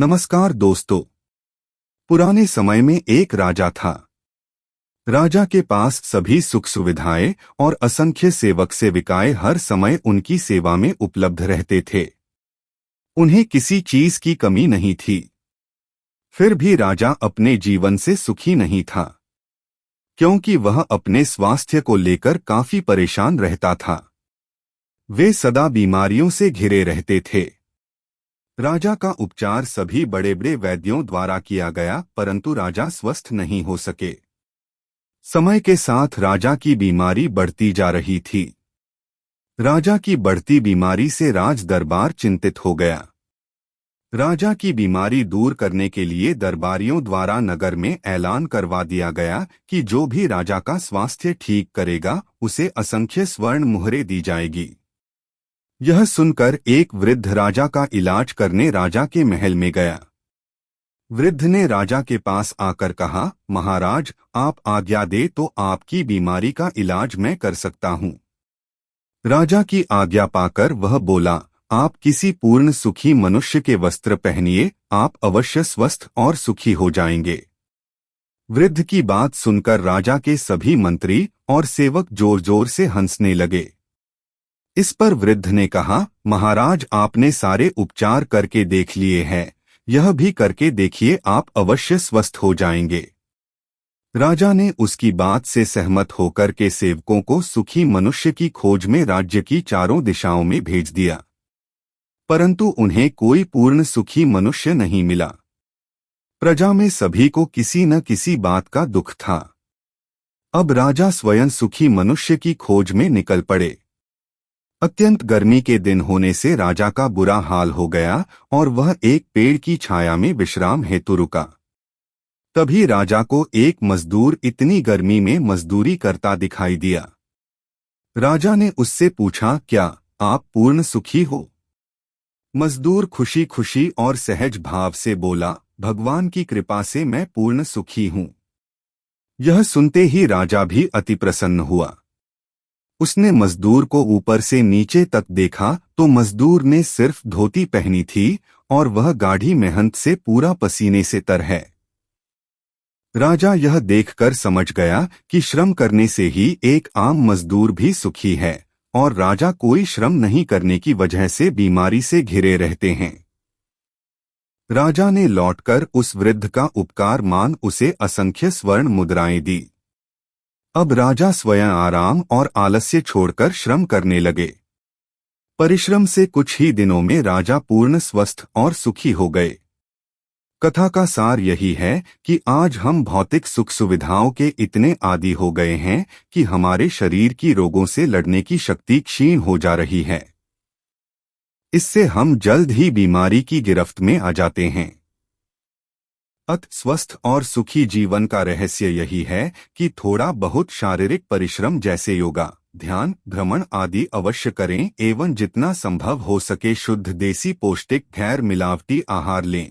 नमस्कार दोस्तों। पुराने समय में एक राजा था। राजा के पास सभी सुख सुविधाएं और असंख्य सेवक सेविकाएं हर समय उनकी सेवा में उपलब्ध रहते थे। उन्हें किसी चीज की कमी नहीं थी। फिर भी राजा अपने जीवन से सुखी नहीं था, क्योंकि वह अपने स्वास्थ्य को लेकर काफी परेशान रहता था। वे सदा बीमारियों से घिरे रहते थे। राजा का उपचार सभी बड़े बड़े वैद्यों द्वारा किया गया, परंतु राजा स्वस्थ नहीं हो सके। समय के साथ राजा की बीमारी बढ़ती जा रही थी। राजा की बढ़ती बीमारी से राज दरबार चिंतित हो गया। राजा की बीमारी दूर करने के लिए दरबारियों द्वारा नगर में ऐलान करवा दिया गया कि जो भी राजा का स्वास्थ्य ठीक करेगा उसे असंख्य स्वर्ण मुहरें दी जाएगी। यह सुनकर एक वृद्ध राजा का इलाज करने राजा के महल में गया। वृद्ध ने राजा के पास आकर कहा, महाराज, आप आज्ञा दे तो आपकी बीमारी का इलाज मैं कर सकता हूँ। राजा की आज्ञा पाकर वह बोला, आप किसी पूर्ण सुखी मनुष्य के वस्त्र पहनिए, आप अवश्य स्वस्थ और सुखी हो जाएंगे। वृद्ध की बात सुनकर राजा के सभी मंत्री और सेवक जोर जोर से हंसने लगे। इस पर वृद्ध ने कहा, महाराज, आपने सारे उपचार करके देख लिए हैं, यह भी करके देखिए, आप अवश्य स्वस्थ हो जाएंगे। राजा ने उसकी बात से सहमत होकर के सेवकों को सुखी मनुष्य की खोज में राज्य की चारों दिशाओं में भेज दिया, परंतु उन्हें कोई पूर्ण सुखी मनुष्य नहीं मिला। प्रजा में सभी को किसी न किसी बात का दुख था। अब राजा स्वयं सुखी मनुष्य की खोज में निकल पड़े। अत्यंत गर्मी के दिन होने से राजा का बुरा हाल हो गया और वह एक पेड़ की छाया में विश्राम हेतु रुका। तभी राजा को एक मजदूर इतनी गर्मी में मजदूरी करता दिखाई दिया। राजा ने उससे पूछा, क्या आप पूर्ण सुखी हो? मजदूर खुशी खुशी और सहज भाव से बोला, भगवान की कृपा से मैं पूर्ण सुखी हूँ। यह सुनते ही राजा भी अति प्रसन्न हुआ। उसने मजदूर को ऊपर से नीचे तक देखा तो मजदूर ने सिर्फ धोती पहनी थी और वह गाढ़ी मेहनत से पूरा पसीने से तर है। राजा यह देखकर समझ गया कि श्रम करने से ही एक आम मजदूर भी सुखी है और राजा कोई श्रम नहीं करने की वजह से बीमारी से घिरे रहते हैं। राजा ने लौटकर उस वृद्ध का उपकार मान उसे असंख्य स्वर्ण मुद्राएं दी। अब राजा स्वयं आराम और आलस्य छोड़कर श्रम करने लगे। परिश्रम से कुछ ही दिनों में राजा पूर्ण स्वस्थ और सुखी हो गए। कथा का सार यही है कि आज हम भौतिक सुख सुविधाओं के इतने आदी हो गए हैं कि हमारे शरीर की रोगों से लड़ने की शक्ति क्षीण हो जा रही है। इससे हम जल्द ही बीमारी की गिरफ्त में आ जाते हैं। स्वस्थ और सुखी जीवन का रहस्य यही है कि थोड़ा बहुत शारीरिक परिश्रम जैसे योगा, ध्यान, भ्रमण आदि अवश्य करें एवं जितना संभव हो सके शुद्ध देसी पौष्टिक गैर मिलावटी आहार लें।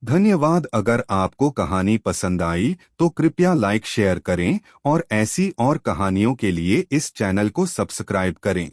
धन्यवाद। अगर आपको कहानी पसंद आई तो कृपया लाइक शेयर करें और ऐसी और कहानियों के लिए इस चैनल को सब्सक्राइब करें।